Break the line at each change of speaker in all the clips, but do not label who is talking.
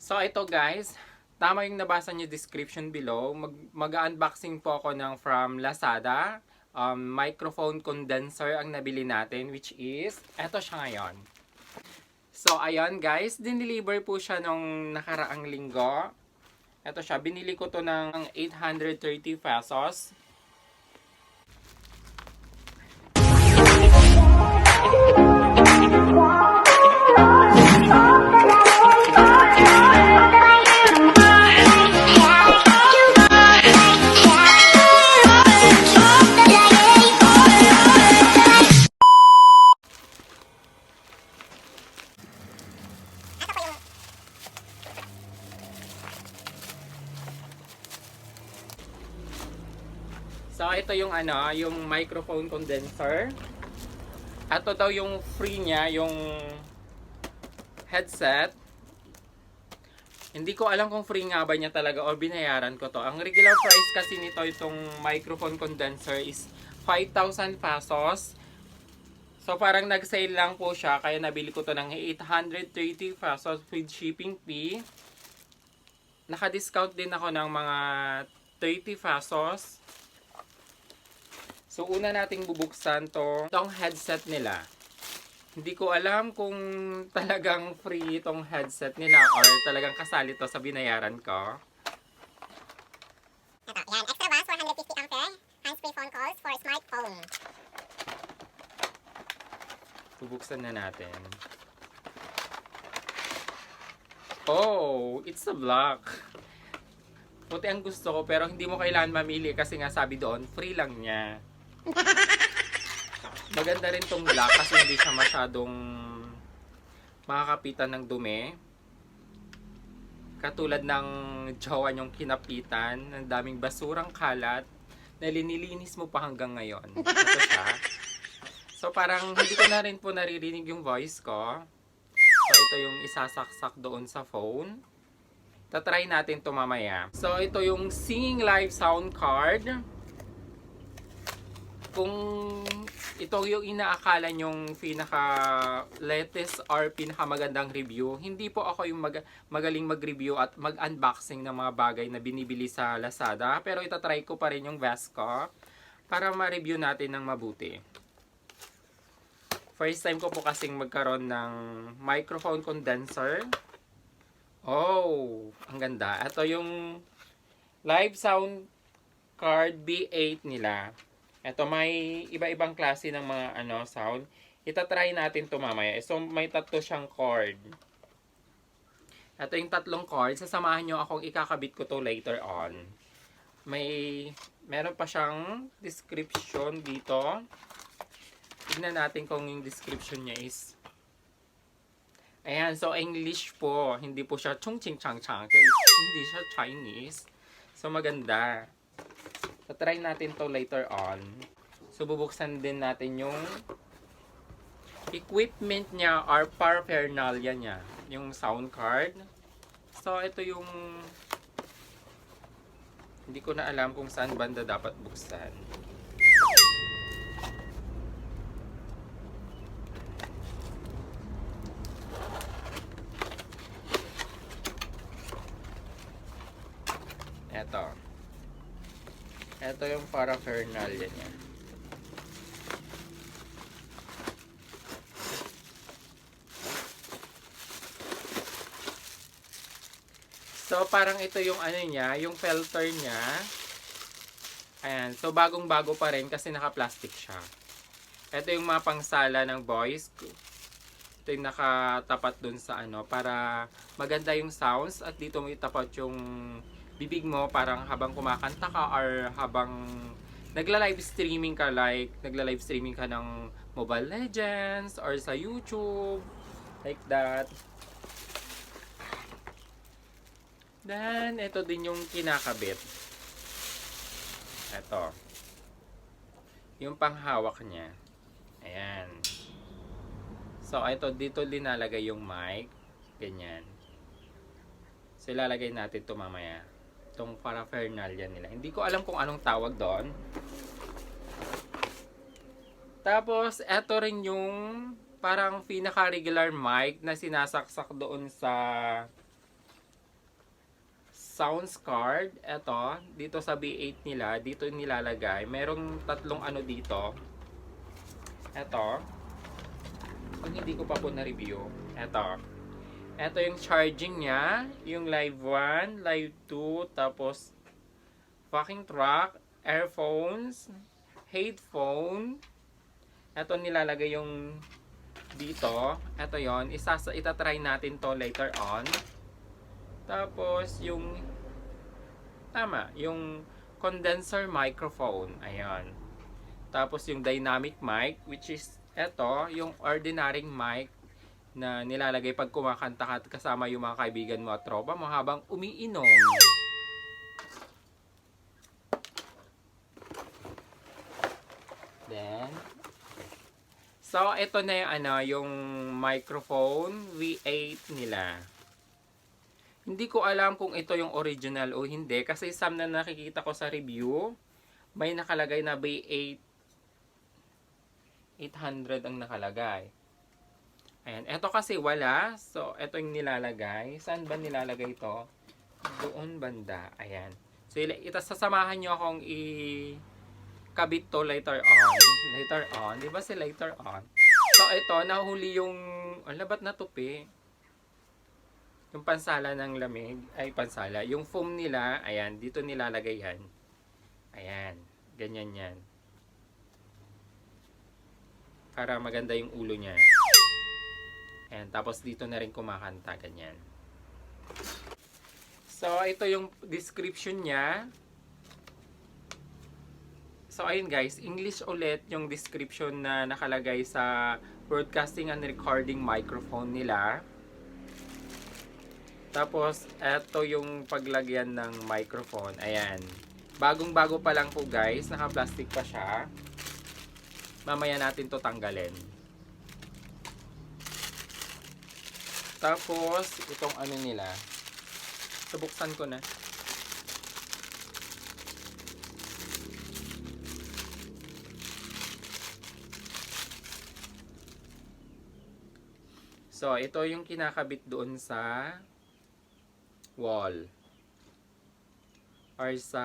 So ito guys, tama yung nabasa niyo description below. Mag-unboxing po ako ng from Lazada. Microphone condenser ang nabili natin, which is, eto siya ngayon. So ayan guys, dineliver po siya nung nakaraang linggo. Eto siya, binili ko to ng 830 pesos. So ito yung yung microphone condenser. Ito daw yung free niya, yung headset. Hindi ko alam kung free nga ba niya talaga o binayaran ko to. Ang regular price kasi nito itong microphone condenser is 5,000 pesos. So parang nag-sale lang po siya kaya nabili ko to ng 830 pesos with shipping fee. Naka-discount din ako ng mga 30 pesos. So, una nating bubuksan itong headset nila. Hindi ko alam kung talagang free itong headset nila or talagang kasali to sa binayaran ko.
Ito, yan. Extra bass, 450 ampere. Hands-free phone calls for smartphone.
Bubuksan na natin. Oh, it's a block. Puti ang gusto ko pero hindi mo kailangan mamili kasi nga sabi doon, free lang niya. Maganda rin tong black kasi hindi siya masyadong makakapitan ng dumi. Katulad ng jowa nyong kinapitan, ng daming basurang kalat na linilinis mo pa hanggang ngayon. Ito siya. So parang hindi ko na rin po naririnig yung voice ko. So ito yung isasaksak doon sa phone. Tatry natin to mamaya. So ito yung Singing Live sound card. Kung ito yung inaakala nyong pinaka-latest or pinaka-magandang review, hindi po ako yung magaling mag-review at mag-unboxing ng mga bagay na binibili sa Lazada. Pero itatry ko pa rin yung vest ko para ma-review natin ng mabuti. First time ko po kasing magkaroon ng microphone condenser. Oh, ang ganda. Ito yung live sound card B8 nila. Ito may iba-ibang klase ng mga sound. Itatry natin to mamaya. So may tatlo siyang cord. Ito yung tatlong cord. Sasamahan nyo akong ikakabit ko to later on. Meron pa siyang description dito. Tignan natin kung yung description niya is. Ayan, so English po. Hindi po siya chung ching chang chang. Hindi siya Chinese. So maganda. So, try natin to later on. So, bubuksan din natin yung equipment niya or paraphernalia niya. Yung sound card. So, ito yung hindi ko na alam kung saan banda dapat buksan. Ito yung paraphernalia niya. So, parang ito yung niya, yung filter niya. Ayan. So, bagong-bago pa rin kasi naka-plastic siya. Ito yung mga pangsala ng voice. Ito yung nakatapat dun sa para maganda yung sounds at dito mo itapat yung bibig mo parang habang kumakanta ka or habang nagla-live streaming ka, like nagla-live streaming ka ng Mobile Legends or sa YouTube, like that. Then ito din yung kinakabit. Ito yung panghawak niya. Ayan. So ito dito linalagay yung mic, ganyan. So ilalagay natin ito mamaya. Itong paraphernalia nila. Hindi ko alam kung anong tawag doon. Tapos, eto rin yung parang pinaka-regular mic na sinasaksak doon sa sounds card. Ito, dito sa B8 nila, dito nilalagay. Merong tatlong ano dito. Ito. Kung hindi ko pa po na-review. Ito. Ito yung charging niya. Yung live 1, live 2, tapos fucking track, earphones, headphone. Ito nilalagay yung dito. Ito yon. Itatry natin to later on. Tapos yung yung condenser microphone. Ayan. Tapos yung dynamic mic, which is yung ordinary mic na nilalagay pag kumakanta ka kasama yung mga kaibigan mo at tropa mo habang umiinom. Then, so ito na yung microphone V8 nila. Hindi ko alam kung ito yung original o hindi kasi some na nakikita ko sa review may nakalagay na B8 800 ang nakalagay. Ayan, ito kasi wala. So, ito yung nilalagay. Saan ba nilalagay ito? Doon banda. Ayan. So, sasamahan nyo akong kabit to later on. Later on. Di ba si later on? So, ito, nahuli yung ba't natupi? Yung pansala ng lamig. Ay, pansala. Yung foam nila, ayan, dito nilalagay yan. Ayan. Ganyan yan. Para maganda yung ulo niya. Ayan, tapos dito na rin kumakanta, ganyan. So, ito yung description niya. So, ayun guys, English ulit yung description na nakalagay sa broadcasting and recording microphone nila. Tapos, ito yung paglagyan ng microphone. Ayan. Bagong-bago pa lang po guys, naka-plastic pa siya. Mamaya natin to tanggalin. Tapos, itong ano nila. Subuksan ko na. So, ito yung kinakabit doon sa wall. Or sa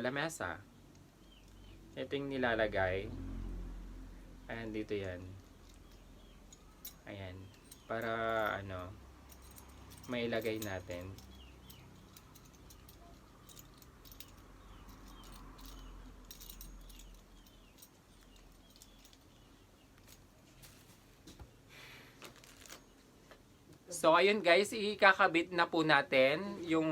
lamesa. Ito yung nilalagay. Ayan, dito yan. Ayan. Para mailagay natin. So ayun guys, ikakabit na po natin yung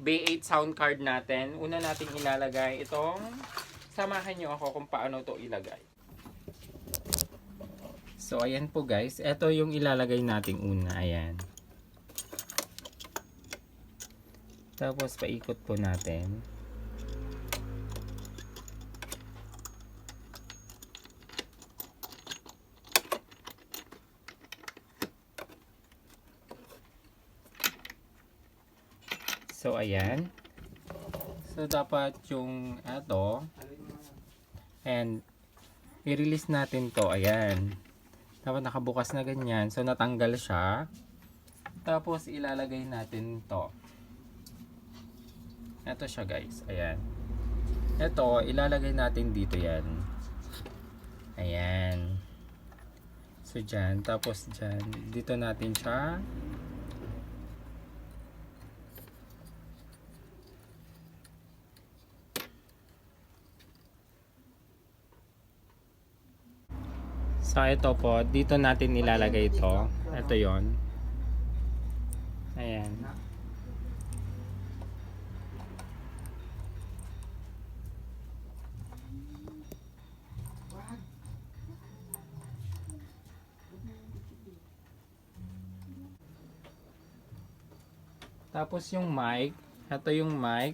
B8 sound card natin. Una nating ilalagay itong, samahan nyo ako kung paano to ilagay. So, ayan po guys. Ito yung ilalagay nating una. Ayan. Tapos, paikot po natin. So, ayan. So, dapat yung and i-release natin to. Ayan. Dapat nakabukas na ganyan. So, natanggal siya. Tapos, ilalagay natin to. Ito siya guys. Ayan. Ito, ilalagay natin dito yan. Ayan. So, dyan. Tapos, dyan. Dito natin siya. So, ito po, dito natin ilalagay ito. Ito yon. Ayan. Tapos yung mic, ito yung mic.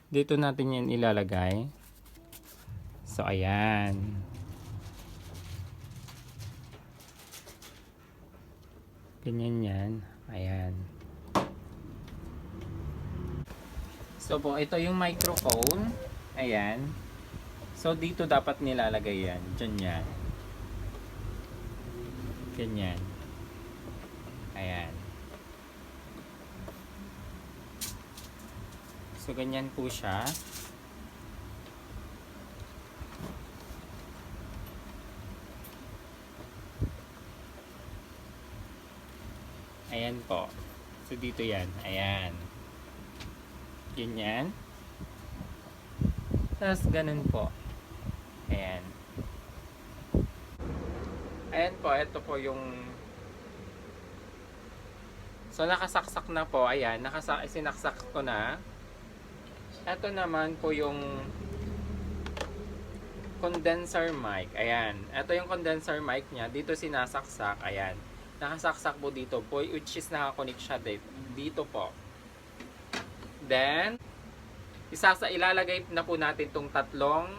Dito natin yan ilalagay. So, ayan. Ganyan yan. Ayan. So po, ito yung microphone. Ayan. So dito dapat nilalagay yan. Diyan yan. Ganyan. Ayan. So, ganyan po siya. Ayan po. So, dito yan. Ayan. Ganyan. Tapos, ganun po. Ayan. Ayan po. Ito po yung... So, nakasaksak na po. Ayan. Sinaksak ko na. Ito naman po yung condenser mic. Ayan. Ito yung condenser mic niya. Dito sinasaksak. Ayan. Nakasaksak po dito po, which is nakakonect siya dito po. Then, ilalagay na po natin itong tatlong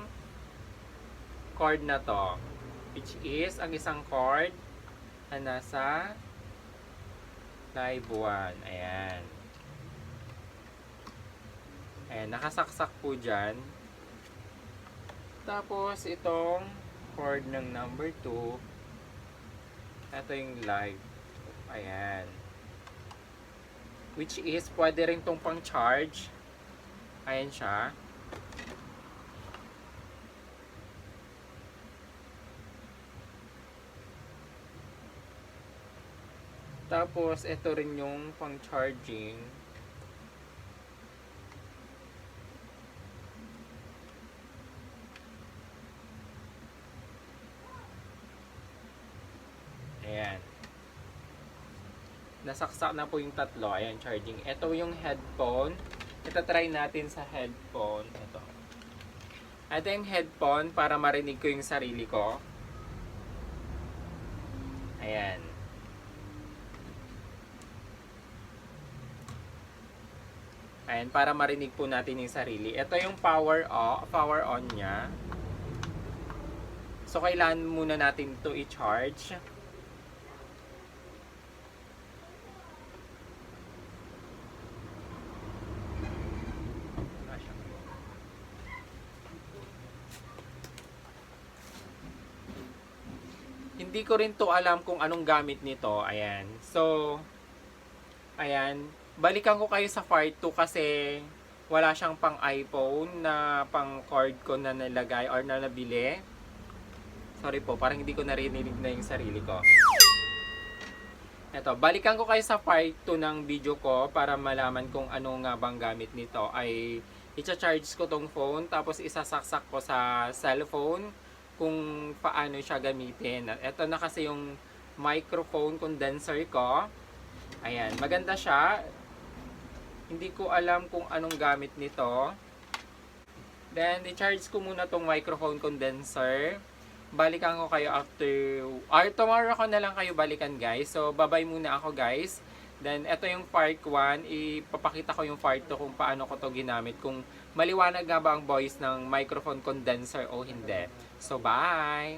cord na to. Which is, ang isang cord na nasa live 1. Ayan. Ayan, nakasaksak po dyan. Tapos, itong cord ng number 2. Ito yung live. Ayan. Which is, pwede rin itong pang charge. Ayan siya. Tapos, ito rin yung pang charging. Ayan. Nasaksak na po yung tatlo. Ayan, charging. Ito yung headphone. Ito try natin sa headphone. Ito yung headphone para marinig ko yung sarili ko. Ayan. Ayan, para marinig po natin yung sarili. Ito yung power on niya. So, kailangan muna natin to i-charge. Hindi ko rin to alam kung anong gamit nito. Ayan. So, ayan. Balikan ko kayo sa part 2 kasi wala siyang pang iPhone na pang cord ko na nilagay or na nabili. Sorry po, parang hindi ko narinig na yung sarili ko. Eto, balikan ko kayo sa part 2 ng video ko para malaman kung ano nga bang gamit nito. Ay, i-charge ko tong phone, tapos isasaksak ko sa cellphone kung paano siya gamitin. Ito na kasi yung microphone condenser ko. Ayan, maganda siya. Hindi ko alam kung anong gamit nito. Then, i-charge ko muna tong microphone condenser. Balikan ko kayo after, or tomorrow ko na lang kayo balikan guys. So, bye-bye muna ako guys. Then, ito yung part 1. Ipapakita ko yung part 2 kung paano ko to ginamit. Kung maliwanag nga ba ang voice ng microphone condenser o hindi. So, bye!